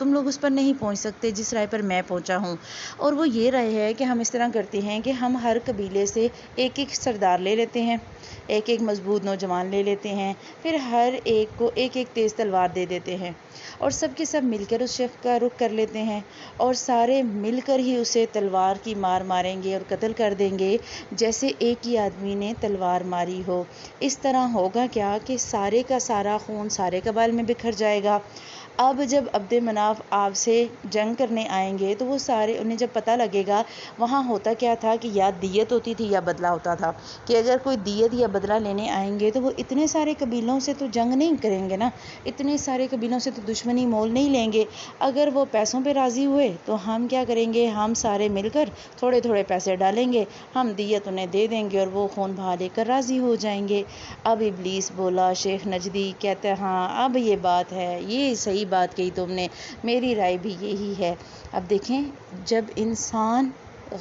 تم لوگ اس پر نہیں پہنچ سکتے جس رائے پر میں پہنچا ہوں۔ اور وہ یہ رائے ہے کہ ہم اس طرح کرتے ہیں کہ ہم ہر قبیلے سے ایک ایک سردار لے لیتے ہیں، ایک ایک مضبوط نوجوان لے لیتے ہیں، پھر ہر ایک کو ایک ایک تیز تلوار دے دیتے ہیں اور سب کے سب مل کر اس شخص کا رخ کر لیتے ہیں اور سارے مل کر ہی اسے تلوار کی مار ماریں گے اور قتل کر دیں گے جیسے ایک ہی آدمی نے تلوار ماری ہو۔ اس طرح ہوگا کیا کہ سارے کا سارا خون سارے قبائل میں بکھر جائے گا۔ اب جب عبد مناف آپ سے جنگ کرنے آئیں گے تو وہ سارے، انہیں جب پتہ لگے گا وہاں ہوتا کیا تھا کہ یا دیت ہوتی تھی یا بدلہ ہوتا تھا، کہ اگر کوئی دیت یا بدلہ لینے آئیں گے تو وہ اتنے سارے قبیلوں سے تو جنگ نہیں کریں گے نا، اتنے سارے قبیلوں سے تو دشمنی مول نہیں لیں گے۔ اگر وہ پیسوں پہ راضی ہوئے تو ہم کیا کریں گے، ہم سارے مل کر تھوڑے تھوڑے پیسے ڈالیں گے، ہم دیت انہیں دے دیں گے اور وہ خون بہا لے کر راضی ہو جائیں گے۔ اب ابلیس بولا، شیخ نجدی کہتا ہے ہاں اب یہ بات ہے، یہ صحیح بات کہی تم نے، میری رائے بھی یہی ہے۔ اب دیکھیں جب انسان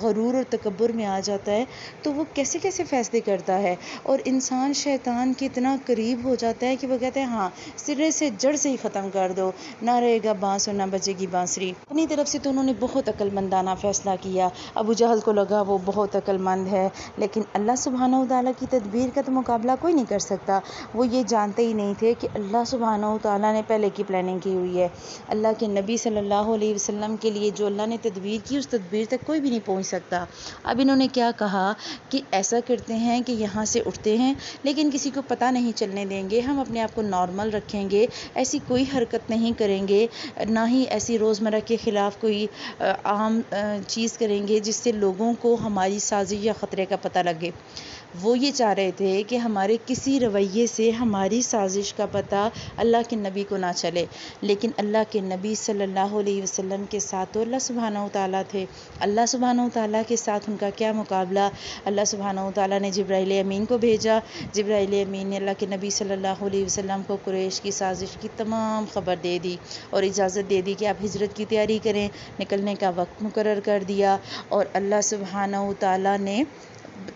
غرور اور تکبر میں آ جاتا ہے تو وہ کیسے کیسے فیصلے کرتا ہے، اور انسان شیطان کے اتنا قریب ہو جاتا ہے کہ وہ کہتے ہیں ہاں سرے سے جڑ سے ہی ختم کر دو، نہ رہے گا بانس اور نہ بجے گی بانسری۔ اپنی طرف سے تو انہوں نے بہت عقل مندانہ فیصلہ کیا۔ ابو جہل کو لگا وہ بہت عقل مند ہے، لیکن اللہ سبحانہ وتعالیٰ کی تدبیر کا تو مقابلہ کوئی نہیں کر سکتا۔ وہ یہ جانتے ہی نہیں تھے کہ اللہ سبحانہ وتعالیٰ نے پہلے کی پلاننگ کی ہوئی ہے۔ اللہ کے نبی صلی اللہ علیہ وسلم کے لیے جو اللہ نے تدبیر کی اس تدبیر تک کوئی بھی نہیں پہنچ سکتا۔ اب انہوں نے کیا کہا کہ ایسا کرتے ہیں کہ یہاں سے اٹھتے ہیں لیکن کسی کو پتہ نہیں چلنے دیں گے، ہم اپنے آپ کو نارمل رکھیں گے، ایسی کوئی حرکت نہیں کریں گے، نہ ہی ایسی روزمرہ کے خلاف کوئی عام چیز کریں گے جس سے لوگوں کو ہماری سازش یا خطرے کا پتہ لگے۔ وہ یہ چاہ رہے تھے کہ ہمارے کسی رویے سے ہماری سازش کا پتہ اللہ کے نبی کو نہ چلے، لیکن اللہ کے نبی صلی اللہ علیہ وسلم کے ساتھ تو اللہ سبحانہ وتعالیٰ تھے۔ اللہ سبحانہ وتعالیٰ کے ساتھ ان کا کیا مقابلہ۔ اللہ سبحانہ وتعالیٰ نے جبرائیل امین کو بھیجا، جبرائیل امین نے اللہ کے نبی صلی اللہ علیہ وسلم کو قریش کی سازش کی تمام خبر دے دی اور اجازت دے دی کہ آپ ہجرت کی تیاری کریں، نکلنے کا وقت مقرر کر دیا، اور اللہ سبحانہ وتعالیٰ نے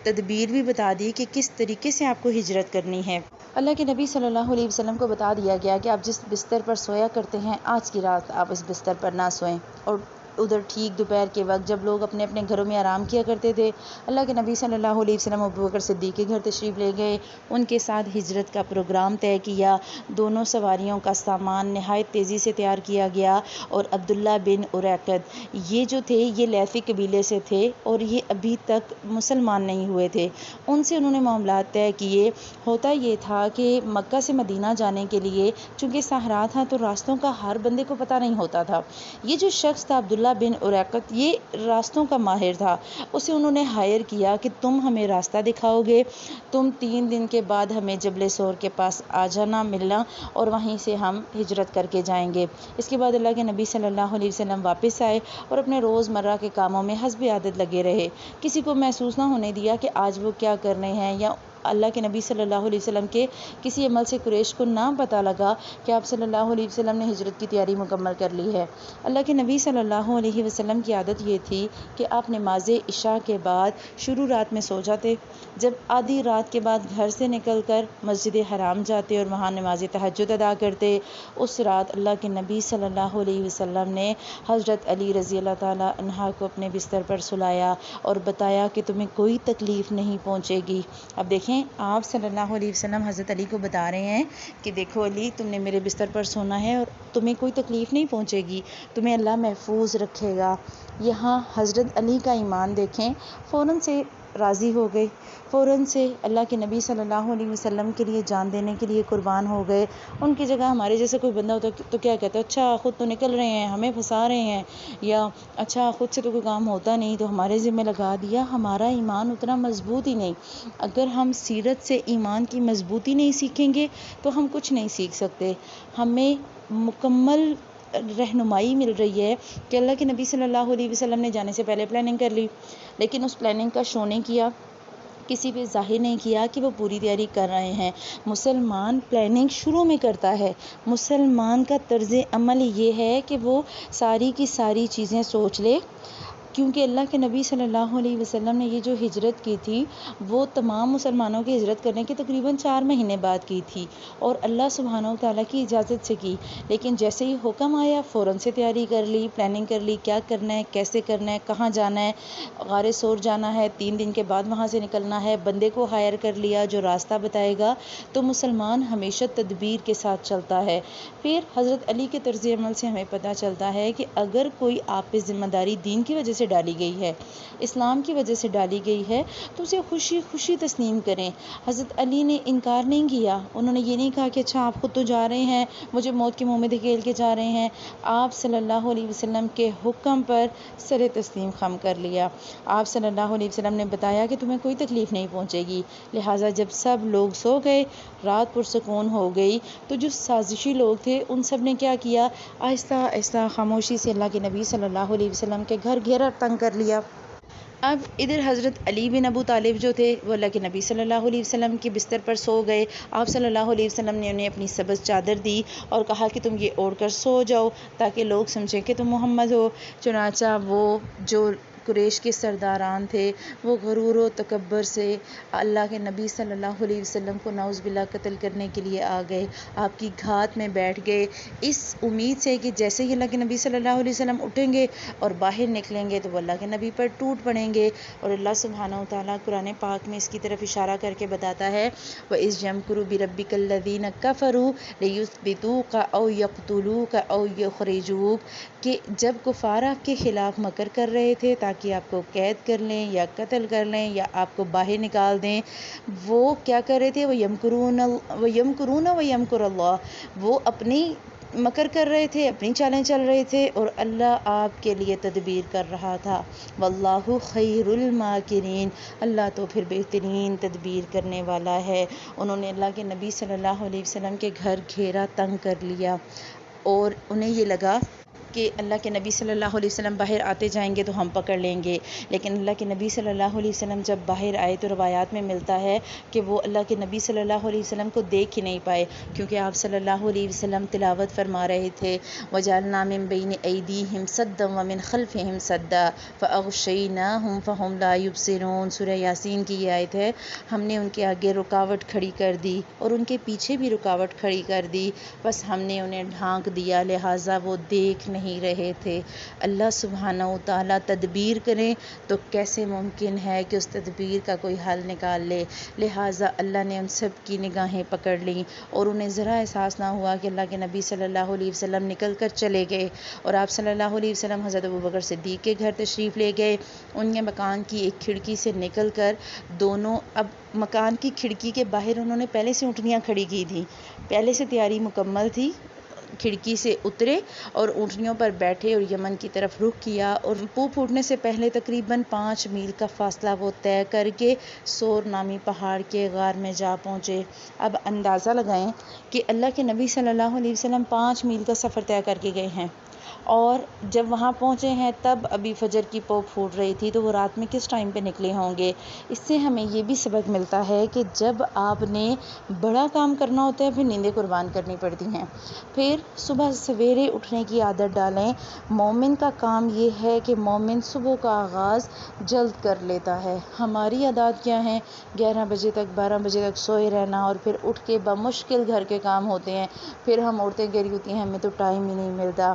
تدبیر بھی بتا دی کہ کس طریقے سے آپ کو ہجرت کرنی ہے۔ اللہ کے نبی صلی اللہ علیہ وسلم کو بتا دیا گیا کہ آپ جس بستر پر سویا کرتے ہیں آج کی رات آپ اس بستر پر نہ سوئیں۔ اور ادھر ٹھیک دوپہر کے وقت جب لوگ اپنے اپنے گھروں میں آرام کیا کرتے تھے، اللہ کے نبی صلی اللہ علیہ وسلم ابوبکر صدیق کے گھر تشریف لے گئے، ان کے ساتھ ہجرت کا پروگرام طے کیا، دونوں سواریوں کا سامان نہایت تیزی سے تیار کیا گیا، اور عبداللہ بن اریقط یہ جو تھے یہ لیثی قبیلے سے تھے اور یہ ابھی تک مسلمان نہیں ہوئے تھے، ان سے انہوں نے معاملات طے کیے۔ ہوتا یہ تھا کہ مکہ سے مدینہ جانے کے لیے چونکہ صحرا تھا تو راستوں کا ہر بندے کو پتہ نہیں ہوتا تھا۔ یہ جو شخص تھا عبداللہ بن اریقط یہ راستوں کا ماہر تھا، اسے انہوں نے ہائر کیا کہ تم ہمیں راستہ دکھاؤ گے، تم 3 دن کے بعد ہمیں جبل سور کے پاس آ جانا، ملنا، اور وہیں سے ہم ہجرت کر کے جائیں گے۔ اس کے بعد اللہ کے نبی صلی اللہ علیہ وسلم واپس آئے اور اپنے روزمرہ کے کاموں میں حسب عادت لگے رہے، کسی کو محسوس نہ ہونے دیا کہ آج وہ کیا کر رہے ہیں، یا اللہ کے نبی صلی اللہ علیہ وسلم کے کسی عمل سے قریش کو نہ پتہ لگا کہ آپ صلی اللہ علیہ وسلم نے ہجرت کی تیاری مکمل کر لی ہے۔ اللہ کے نبی صلی اللہ علیہ وسلم کی عادت یہ تھی کہ آپ نماز عشاء کے بعد شروع رات میں سو جاتے، جب آدھی رات کے بعد گھر سے نکل کر مسجد حرام جاتے اور وہاں نماز تہجد ادا کرتے۔ اس رات اللہ کے نبی صلی اللہ علیہ وسلم نے حضرت علی رضی اللہ تعالیٰ عنہ کو اپنے بستر پر سلایا اور بتایا کہ تمہیں کوئی تکلیف نہیں پہنچے گی۔ اب دیکھیں آپ صلی اللہ علیہ وسلم حضرت علی کو بتا رہے ہیں کہ دیکھو علی تم نے میرے بستر پر سونا ہے اور تمہیں کوئی تکلیف نہیں پہنچے گی، تمہیں اللہ محفوظ رکھے گا۔ یہاں حضرت علی کا ایمان دیکھیں، فوراً سے راضی ہو گئے، فوراً سے اللہ کے نبی صلی اللہ علیہ وسلم کے لیے جان دینے کے لیے قربان ہو گئے۔ ان کی جگہ ہمارے جیسے کوئی بندہ ہوتا تو کیا کہتا ہے، اچھا خود تو نکل رہے ہیں ہمیں پھنسا رہے ہیں، یا اچھا خود سے تو کوئی کام ہوتا نہیں تو ہمارے ذمہ لگا دیا۔ ہمارا ایمان اتنا مضبوط ہی نہیں۔ اگر ہم سیرت سے ایمان کی مضبوطی نہیں سیکھیں گے تو ہم کچھ نہیں سیکھ سکتے۔ ہمیں مکمل رہنمائی مل رہی ہے کہ اللہ کے نبی صلی اللہ علیہ وسلم نے جانے سے پہلے پلاننگ کر لی، لیکن اس پلاننگ کا شو نہیں کیا، کسی پہ ظاہر نہیں کیا کہ وہ پوری تیاری کر رہے ہیں۔ مسلمان پلاننگ شروع میں کرتا ہے، مسلمان کا طرز عمل یہ ہے کہ وہ ساری کی ساری چیزیں سوچ لے، کیونکہ اللہ کے نبی صلی اللہ علیہ وسلم نے یہ جو ہجرت کی تھی وہ تمام مسلمانوں کی ہجرت کرنے کے تقریباً 4 مہینے بعد کی تھی، اور اللہ سبحانہ و تعالیٰ کی اجازت سے کی۔ لیکن جیسے ہی حکم آیا فوراً سے تیاری کر لی، پلاننگ کر لی، کیا کرنا ہے، کیسے کرنا ہے، کہاں جانا ہے، غار سور جانا ہے، 3 دن کے بعد وہاں سے نکلنا ہے، بندے کو ہائر کر لیا جو راستہ بتائے گا۔ تو مسلمان ہمیشہ تدبیر کے ساتھ چلتا ہے۔ پھر حضرت علی کے طرز عمل سے ہمیں پتہ چلتا ہے کہ اگر کوئی آپ پہ ذمہ داری دین کی وجہ سے ڈالی گئی ہے، اسلام کی وجہ سے ڈالی گئی ہے، تو اسے خوشی خوشی تسلیم کریں۔ حضرت علی نے انکار نہیں کیا، انہوں نے یہ نہیں کہا کہ اچھا آپ خود تو جا رہے ہیں، مجھے موت کے منہ میں دھکیل کے جا رہے ہیں۔ آپ صلی اللہ علیہ وسلم کے حکم پر سر تسلیم خم کر لیا۔ آپ صلی اللہ علیہ وسلم نے بتایا کہ تمہیں کوئی تکلیف نہیں پہنچے گی۔ لہٰذا جب سب لوگ سو گئے، رات پرسکون ہو گئی، تو جو سازشی لوگ تھے ان سب نے کیا کیا، آہستہ آہستہ خاموشی سے اللہ کے نبی صلی اللہ علیہ وسلم کے گھر گھیرا تنگ کر لیا۔ اب ادھر حضرت علی بن ابو طالب جو تھے وہ اللہ کے نبی صلی اللہ علیہ وسلم کے بستر پر سو گئے۔ آپ صلی اللہ علیہ وسلم نے انہیں اپنی سبز چادر دی اور کہا کہ تم یہ اوڑھ کر سو جاؤ تاکہ لوگ سمجھیں کہ تم محمد ہو۔ چنانچہ وہ جو قریش کے سرداران تھے وہ غرور و تکبر سے اللہ کے نبی صلی اللہ علیہ وسلم کو نعوذ باللہ قتل کرنے کے لیے آ گئے، آپ کی گھات میں بیٹھ گئے، اس امید سے کہ جیسے ہی اللہ کے نبی صلی اللہ علیہ وسلم اٹھیں گے اور باہر نکلیں گے تو وہ اللہ کے نبی پر ٹوٹ پڑیں گے۔ اور اللہ سبحانہ و تعالیٰ قرآن پاک میں اس کی طرف اشارہ کر کے بتاتا ہے وَإِذْ يَمْكُرُ بِرَبِّكَ الَّذِينَ كَفَرُوا لِيُثْبِتُوكَ أَوْ يَقْتُلُوكَ أَوْ يُخْرِجُوكَ، کہ جب کفار آپ کے خلاف مکر کر رہے تھے تاکہ آپ کو قید کر لیں یا قتل کر لیں یا آپ کو باہر نکال دیں، وہ کیا کر رہے تھے، وَيَمْكُرُونَ وَيَمْكُرُ اللَّهُ، وہ اپنی مکر کر رہے تھے، اپنی چالیں چل رہے تھے اور اللہ آپ کے لیے تدبیر کر رہا تھا۔ واللہ خیر الماکرین، اللہ تو پھر بہترین تدبیر کرنے والا ہے۔ انہوں نے اللہ کے نبی صلی اللہ علیہ وسلم کے گھر گھیرا تنگ کر لیا اور انہیں یہ لگا کہ اللہ کے نبی صلی اللہ علیہ وسلم باہر آتے جائیں گے تو ہم پکڑ لیں گے، لیکن اللہ کے نبی صلی اللہ علیہ وسلم جب باہر آئے تو روایات میں ملتا ہے کہ وہ اللہ کے نبی صلی اللہ علیہ وسلم کو دیکھ ہی نہیں پائے، کیونکہ آپ صلی اللہ علیہ وسلم تلاوت فرما رہے تھے وَجَعَلْنَا مِن بَيْنِ أَيْدِيهِمْ سَدًّا وَمِن خَلْفِهِمْ سَدًّا فَأَغْشَيْنَاهُمْ فَهُمْ لَا يُبْصِرُونَ۔ سورہ یاسین کی یہ آیت ہے، ہم نے ان کے آگے رکاوٹ کھڑی کر دی اور ان کے پیچھے بھی رکاوٹ کھڑی کر دی، بس ہم نے انہیں ڈھانک دیا، لہٰذا وہ دیکھ نہیں رہے تھے۔ اللہ سبحانہ و تعالیٰ تدبیر کریں تو کیسے ممکن ہے کہ اس تدبیر کا کوئی حل نکال لے، لہٰذا اللہ نے ان سب کی نگاہیں پکڑ لیں اور انہیں ذرا احساس نہ ہوا کہ اللہ کے نبی صلی اللہ علیہ وسلم نکل کر چلے گئے، اور آپ صلی اللہ علیہ وسلم حضرت ابوبکر صدیق کے گھر تشریف لے گئے۔ ان کے مکان کی ایک کھڑکی سے نکل کر دونوں، اب مکان کی کھڑکی کے باہر انہوں نے پہلے سے اونٹنیاں کھڑی کی تھیں، پہلے سے تیاری مکمل تھی، کھڑکی سے اترے اور اونٹنیوں پر بیٹھے اور یمن کی طرف رخ کیا، اور پو پھوٹنے سے پہلے تقریباً 5 میل کا فاصلہ وہ طے کر کے سور نامی پہاڑ کے غار میں جا پہنچے۔ اب اندازہ لگائیں کہ اللہ کے نبی صلی اللہ علیہ وسلم 5 میل کا سفر طے کر کے گئے ہیں، اور جب وہاں پہنچے ہیں تب ابھی فجر کی پو پھوٹ رہی تھی، تو وہ رات میں کس ٹائم پہ نکلے ہوں گے۔ اس سے ہمیں یہ بھی سبق ملتا ہے کہ جب آپ نے بڑا کام کرنا ہوتا ہے پھر نیندیں قربان کرنی پڑتی ہیں، پھر صبح سویرے اٹھنے کی عادت ڈالیں۔ مومن کا کام یہ ہے کہ مومن صبح کا آغاز جلد کر لیتا ہے۔ ہماری عادات کیا ہیں، 11 بجے تک 12 بجے تک سوئے رہنا، اور پھر اٹھ کے بمشکل گھر کے کام ہوتے ہیں، پھر ہم عورتیں کہہ رہی ہوتی ہیں ہمیں تو ٹائم ہی نہیں ملتا۔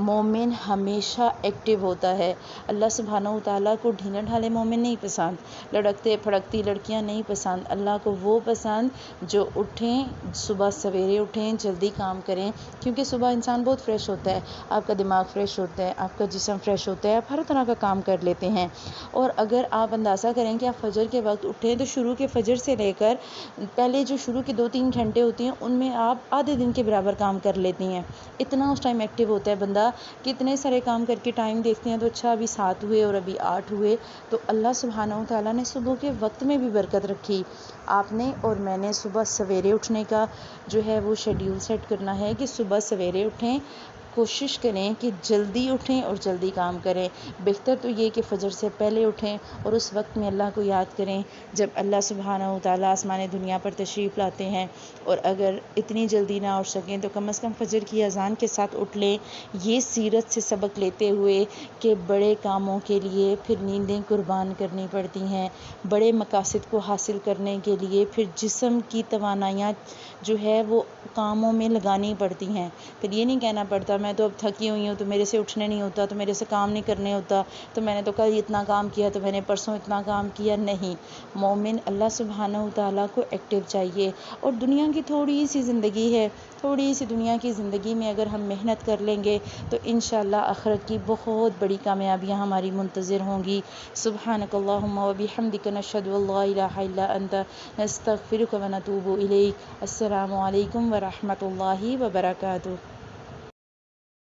مومن ہمیشہ ایکٹیو ہوتا ہے۔ اللہ سبحانہ و تعالیٰ کو ڈھیلے ڈھالے مومن نہیں پسند، لڑکتے پھڑکتی لڑکیاں نہیں پسند، اللہ کو وہ پسند جو اٹھیں، صبح سویرے اٹھیں، جلدی کام کریں، کیونکہ صبح انسان بہت فریش ہوتا ہے، آپ کا دماغ فریش ہوتا ہے، آپ کا جسم فریش ہوتا ہے، آپ ہر طرح کا کام کر لیتے ہیں۔ اور اگر آپ اندازہ کریں کہ آپ فجر کے وقت اٹھیں تو شروع کے فجر سے لے کر پہلے جو شروع کے 2-3 گھنٹے ہوتے ہیں ان میں آپ آدھے دن کے برابر کام کر لیتی ہیں۔ اتنا اس ٹائم ایکٹیو ہوتا ہے بندہ کہ اتنے سارے کام کر کے ٹائم دیکھتے ہیں تو اچھا ابھی 7 ہوئے اور ابھی 8 ہوئے، تو اللہ سبحانہ و تعالیٰ نے صبح کے وقت میں بھی برکت رکھی۔ آپ نے اور میں نے صبح سویرے اٹھنے کا جو ہے وہ شیڈیول سیٹ کرنا ہے کہ صبح سویرے اٹھیں، کوشش کریں کہ جلدی اٹھیں اور جلدی کام کریں۔ بہتر تو یہ کہ فجر سے پہلے اٹھیں اور اس وقت میں اللہ کو یاد کریں جب اللہ سبحانہ و تعالیٰ آسمان دنیا پر تشریف لاتے ہیں، اور اگر اتنی جلدی نہ اٹھ سکیں تو کم از کم فجر کی اذان کے ساتھ اٹھ لیں، یہ سیرت سے سبق لیتے ہوئے کہ بڑے کاموں کے لیے پھر نیندیں قربان کرنی پڑتی ہیں، بڑے مقاصد کو حاصل کرنے کے لیے پھر جسم کی توانائیاں جو ہے وہ کاموں میں لگانی پڑتی ہیں۔ پھر یہ نہیں کہنا پڑتا میں تو اب تھکی ہوئی ہوں تو میرے سے اٹھنے نہیں ہوتا، تو میرے سے کام نہیں کرنے ہوتا، تو میں نے تو کل اتنا کام کیا، تو میں نے پرسوں اتنا کام کیا۔ نہیں، مومن اللہ سبحانہ و تعالیٰ کو ایکٹیو چاہیے، اور دنیا کی تھوڑی سی زندگی ہے، تھوڑی سی دنیا کی زندگی میں اگر ہم محنت کر لیں گے تو انشاءاللہ آخرت کی بہت بڑی کامیابیاں ہماری منتظر ہوں گی۔ سبحانک اللہم و بحمدک، نشہد ان لا الہ الا انت، نستغفرک و نتوب الیک۔ السلام علیکم ورحمۃ اللہ وبرکاتہ۔